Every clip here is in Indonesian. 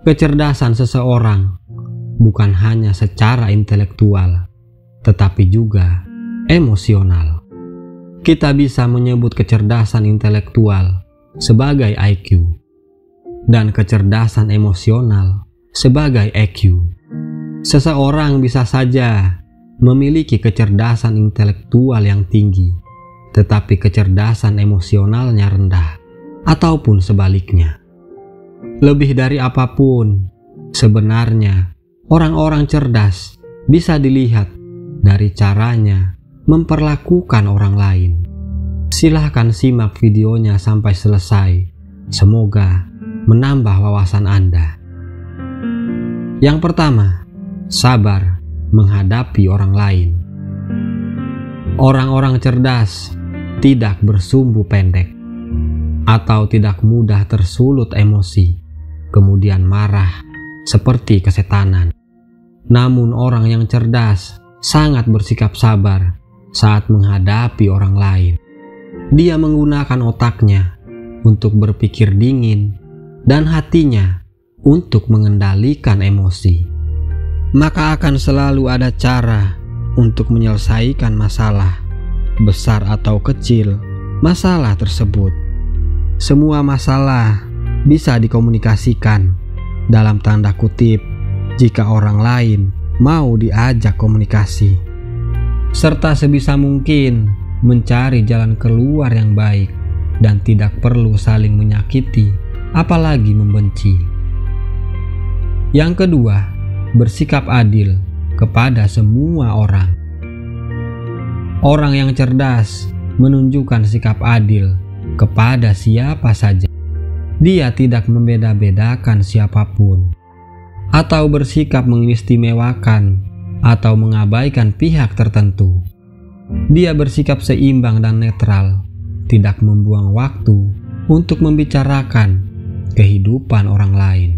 Kecerdasan seseorang bukan hanya secara intelektual, tetapi juga emosional. Kita bisa menyebut kecerdasan intelektual sebagai IQ dan kecerdasan emosional sebagai EQ. Seseorang bisa saja memiliki kecerdasan intelektual yang tinggi, tetapi kecerdasan emosionalnya rendah, ataupun sebaliknya. Lebih dari apapun, sebenarnya orang-orang cerdas bisa dilihat dari caranya memperlakukan orang lain. Silahkan simak videonya sampai selesai. Semoga menambah wawasan Anda. Yang pertama, sabar menghadapi orang lain. Orang-orang cerdas tidak bersumbu pendek atau tidak mudah tersulut emosi, kemudian marah seperti kesetanan. Namun orang yang cerdas sangat bersikap sabar saat menghadapi orang lain. Dia menggunakan otaknya untuk berpikir dingin dan hatinya untuk mengendalikan emosi. Maka akan selalu ada cara untuk menyelesaikan masalah, besar atau kecil, masalah tersebut. Semua masalah bisa dikomunikasikan dalam tanda kutip jika orang lain mau diajak komunikasi, serta sebisa mungkin mencari jalan keluar yang baik dan tidak perlu saling menyakiti, apalagi membenci. Yang kedua, bersikap adil kepada semua orang. Orang yang cerdas menunjukkan sikap adil kepada siapa saja. Dia tidak membeda-bedakan siapapun, atau bersikap mengistimewakan atau mengabaikan pihak tertentu. Dia bersikap seimbang dan netral, tidak membuang waktu untuk membicarakan kehidupan orang lain.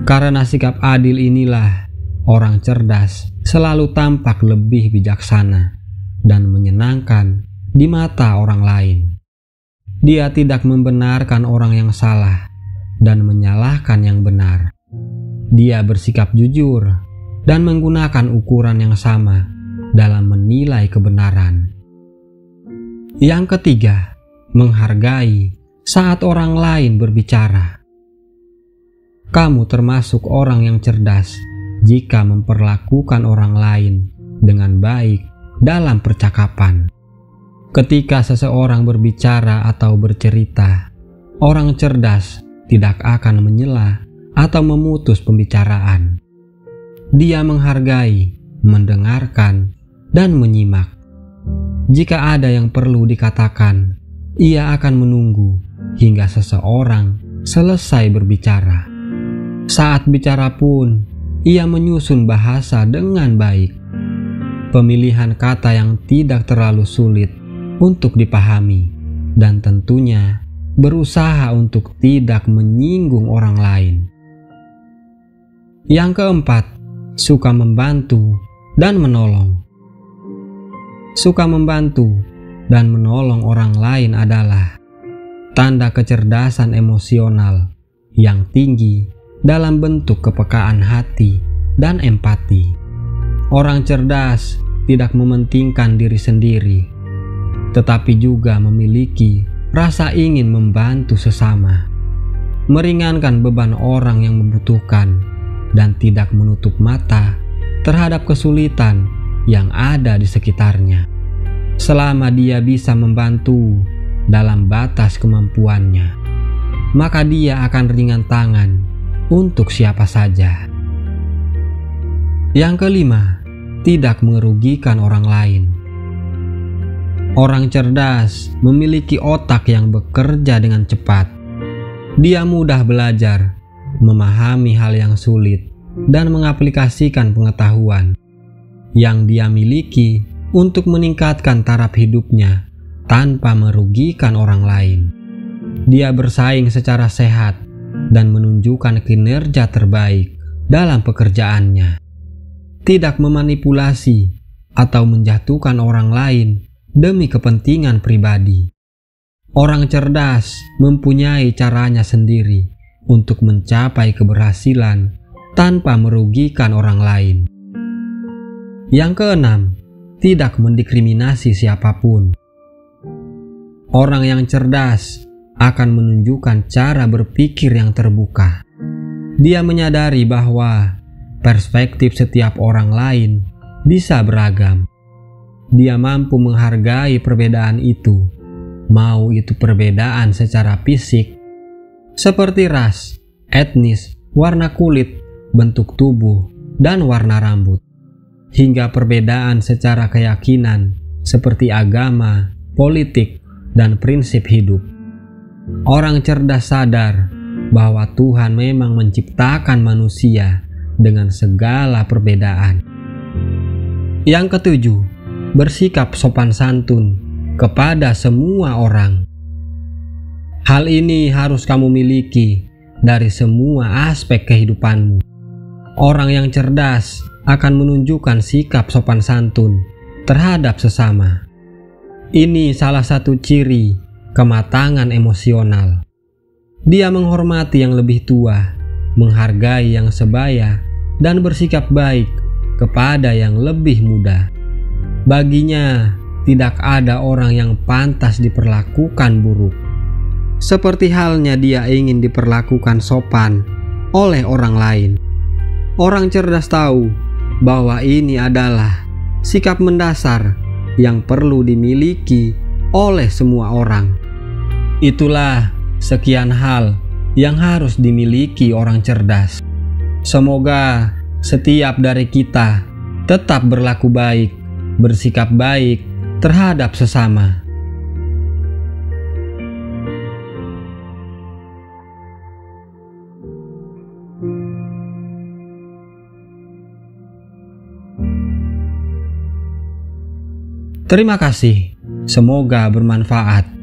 Karena sikap adil inilah, orang cerdas selalu tampak lebih bijaksana dan menyenangkan di mata orang lain. Dia tidak membenarkan orang yang salah dan menyalahkan yang benar. Dia bersikap jujur dan menggunakan ukuran yang sama dalam menilai kebenaran. Yang ketiga, menghargai saat orang lain berbicara. Kamu termasuk orang yang cerdas jika memperlakukan orang lain dengan baik dalam percakapan. Ketika seseorang berbicara atau bercerita, orang cerdas tidak akan menyela atau memutus pembicaraan. Dia menghargai, mendengarkan, dan menyimak. Jika ada yang perlu dikatakan, ia akan menunggu hingga seseorang selesai berbicara. Saat bicara pun, ia menyusun bahasa dengan baik. Pemilihan kata yang tidak terlalu sulit untuk dipahami, dan tentunya berusaha untuk tidak menyinggung orang lain. Yang keempat, suka membantu dan menolong. Suka membantu dan menolong orang lain adalah tanda kecerdasan emosional yang tinggi dalam bentuk kepekaan hati dan empati. Orang cerdas tidak mementingkan diri sendiri, tetapi juga memiliki rasa ingin membantu sesama, meringankan beban orang yang membutuhkan, dan tidak menutup mata terhadap kesulitan yang ada di sekitarnya. Selama dia bisa membantu dalam batas kemampuannya, maka dia akan ringan tangan untuk siapa saja. Yang kelima, tidak merugikan orang lain. Orang cerdas memiliki otak yang bekerja dengan cepat. Dia mudah belajar, memahami hal yang sulit, dan mengaplikasikan pengetahuan yang dia miliki untuk meningkatkan taraf hidupnya tanpa merugikan orang lain. Dia bersaing secara sehat dan menunjukkan kinerja terbaik dalam pekerjaannya. Tidak memanipulasi atau menjatuhkan orang lain demi kepentingan pribadi. Orang cerdas mempunyai caranya sendiri untuk mencapai keberhasilan tanpa merugikan orang lain. Yang keenam, tidak mendiskriminasi siapapun. Orang yang cerdas akan menunjukkan cara berpikir yang terbuka. Dia menyadari bahwa perspektif setiap orang lain bisa beragam. Dia mampu menghargai perbedaan itu, mau itu perbedaan secara fisik, seperti ras, etnis, warna kulit, bentuk tubuh, dan warna rambut, hingga perbedaan secara keyakinan seperti agama, politik, dan prinsip hidup. Orang cerdas sadar bahwa Tuhan memang menciptakan manusia dengan segala perbedaan. Yang ketujuh, bersikap sopan santun kepada semua orang. Hal ini harus kamu miliki dari semua aspek kehidupanmu. Orang yang cerdas akan menunjukkan sikap sopan santun terhadap sesama. Ini salah satu ciri kematangan emosional. Dia menghormati yang lebih tua, menghargai yang sebaya, dan bersikap baik kepada yang lebih muda. Baginya, tidak ada orang yang pantas diperlakukan buruk. Seperti halnya dia ingin diperlakukan sopan oleh orang lain. Orang cerdas tahu bahwa ini adalah sikap mendasar yang perlu dimiliki oleh semua orang. Itulah sekian hal yang harus dimiliki orang cerdas. Semoga setiap dari kita tetap berlaku baik, bersikap baik terhadap sesama. Terima kasih, semoga bermanfaat.